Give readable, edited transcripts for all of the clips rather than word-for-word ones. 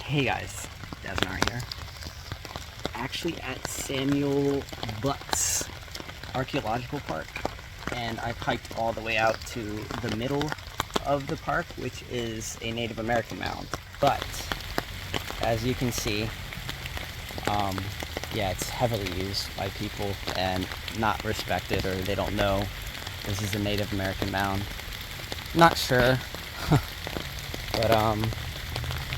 Hey guys, Desnar here. Actually at Samuel Butt's Archaeological Park, and I've hiked all the way out to the middle of the park, which is a Native American mound. But as you can see, yeah, it's heavily used by people and not respected, or they don't know this is a Native American mound. Not sure, but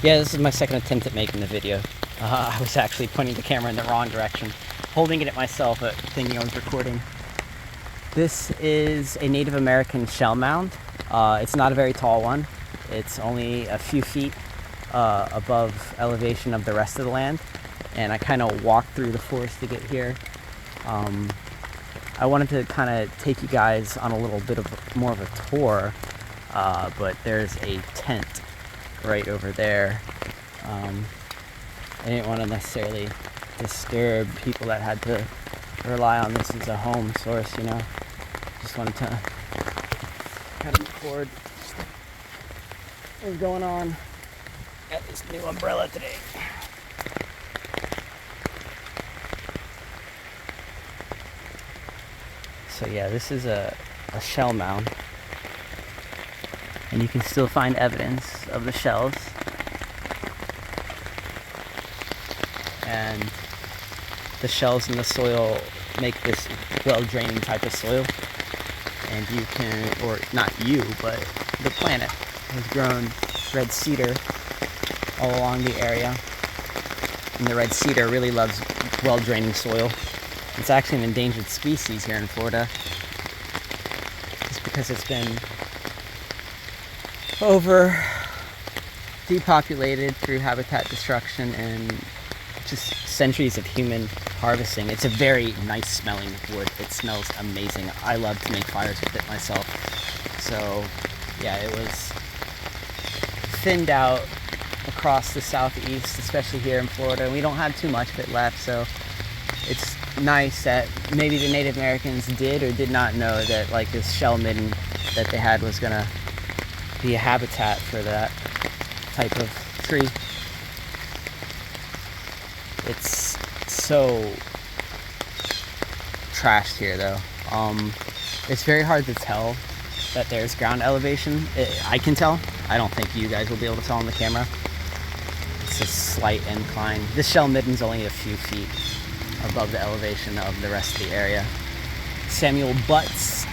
yeah, this is my second attempt at making the video. I was actually pointing the camera in the wrong direction, holding it at myself, but thinking I was recording. This is a Native American shell mound. It's not a very tall one. It's only a few feet above elevation of the rest of the land, and I kind of walked through the forest to get here. I wanted to kind of take you guys on a little bit of more of a tour, but there's a tent right over there. I didn't want to necessarily disturb people that had to rely on this as a home source, you know. Just wanted to kind of record what's going on. Got this new umbrella today. So yeah, this is a shell mound, and you can still find evidence of the shells. And the shells in the soil make this well-draining type of soil. And you can, or not you, but the planet has grown red cedar all along the area. And the red cedar really loves well-draining soil. It's actually an endangered species here in Florida, just because it's been depopulated through habitat destruction and just centuries of human harvesting. It's a very nice smelling wood. It smells amazing. I love to make fires with it myself. So yeah, it was thinned out across the southeast, especially here in Florida. We don't have too much of it left, so it's nice that maybe the Native Americans did or did not know that like this shell midden that they had was gonna be a habitat for that type of tree. It's so trashed here though. It's very hard to tell that there's ground elevation. I can tell. I don't think you guys will be able to tell on the camera. It's a slight incline. This shell midden's only a few feet above the elevation of the rest of the area. Samuel Butts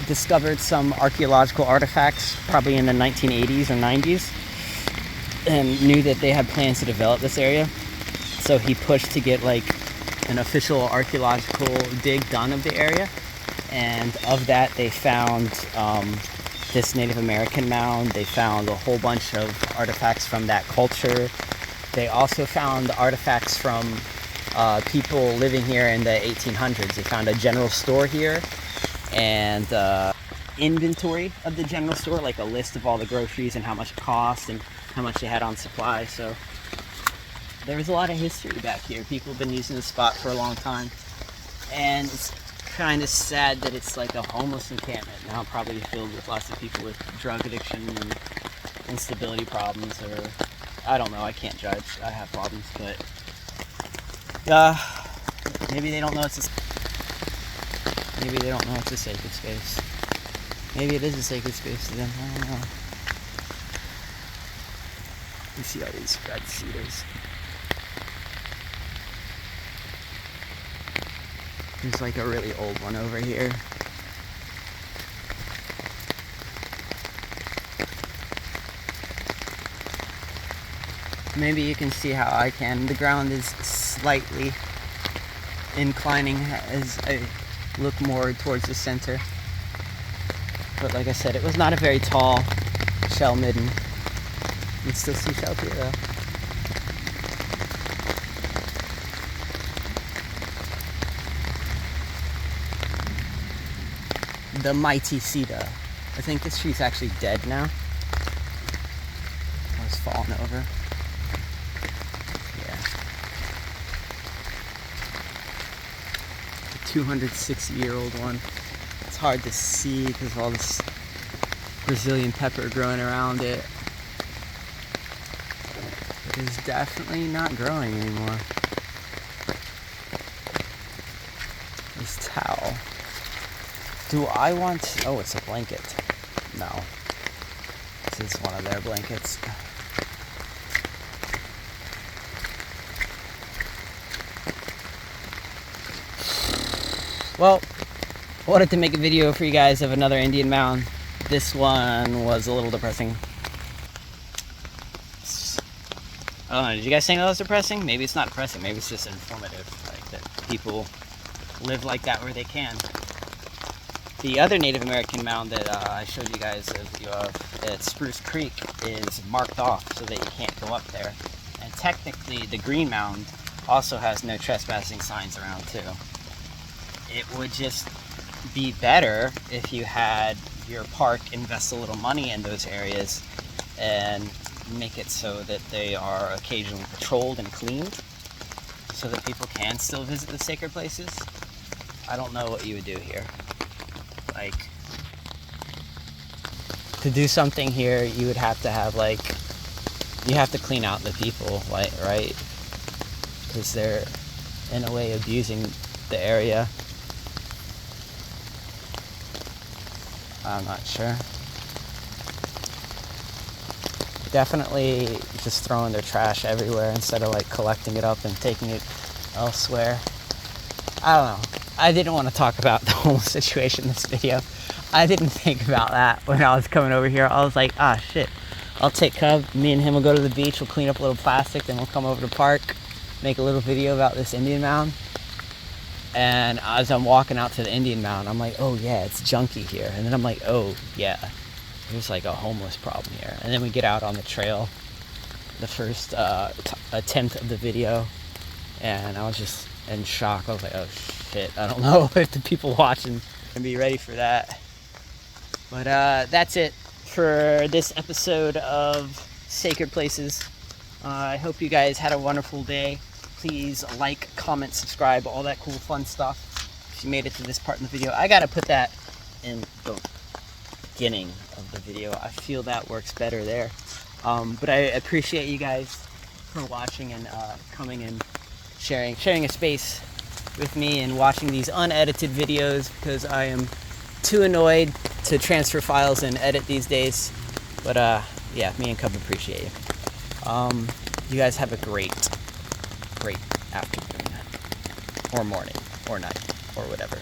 discovered some archaeological artifacts probably in the 1980s or 90s and knew that they had plans to develop this area. So he pushed to get like an official archaeological dig done of the area. And of that, they found this Native American mound. They found a whole bunch of artifacts from that culture. They also found artifacts from people living here in the 1800s. They found a general store here and inventory of the general store, like a list of all the groceries and how much it cost and how much they had on supply. So there was a lot of history back here. People have been using the spot for a long time, and it's kind of sad that it's like a homeless encampment now, probably filled with lots of people with drug addiction and instability problems, or I don't know, I can't judge. I have problems, but maybe they don't know it's a sacred space. Maybe it is a sacred space to them. I don't know. You see all these red cedars. There's like a really old one over here. Maybe you can see how I can. The ground is slightly inclining as I look more towards the center. But like I said, it was not a very tall shell midden. You can still see shells here though. The mighty cedar. I think this tree's actually dead now. Or it's fallen over. Yeah. The 260-year-old one. It's hard to see because of all this Brazilian pepper growing around it. is definitely not growing anymore. This towel. Do I want... Oh, it's a blanket. No. This is one of their blankets. Well, I wanted to make a video for you guys of another Indian mound. This one was a little depressing. I don't know, did you guys think that was depressing? Maybe it's not depressing, maybe it's just informative, like that people live like that where they can. The other Native American mound that I showed you guys a view of at Spruce Creek is marked off so that you can't go up there. And technically the green mound also has no trespassing signs around too. It would just be better if you had your park invest a little money in those areas and make it so that they are occasionally patrolled and cleaned so that people can still visit the sacred places. I don't know what you would do here. Like, to do something here, you would have to have, like, you have to clean out the people, like, right? Because they're, in a way, abusing the area. I'm not sure. Definitely just throwing their trash everywhere instead of like collecting it up and taking it elsewhere. I don't know. I didn't want to talk about the whole situation in this video. I didn't think about that when I was coming over here. I was like, ah, shit. I'll take Cub. Me and him will go to the beach. We'll clean up a little plastic. Then we'll come over to the park, make a little video about this Indian mound. And as I'm walking out to the Indian mound, I'm like, oh yeah, it's junky here. And then I'm like, oh yeah, there's like a homeless problem here. And then we get out on the trail, the first attempt of the video, and I was just in shock. I was like, oh shit, I don't know if the people watching can be ready for that. But that's it for this episode of Sacred Places. I hope you guys had a wonderful day. Please like, comment, subscribe, all that cool fun stuff. If you made it to this part in the video, I gotta put that in the beginning of the video. I feel that works better there. But I appreciate you guys for watching and coming and sharing a space with me and watching these unedited videos, because I am too annoyed to transfer files and edit these days. But yeah, me and Cub appreciate you. You guys have a great afternoon or morning or night or whatever.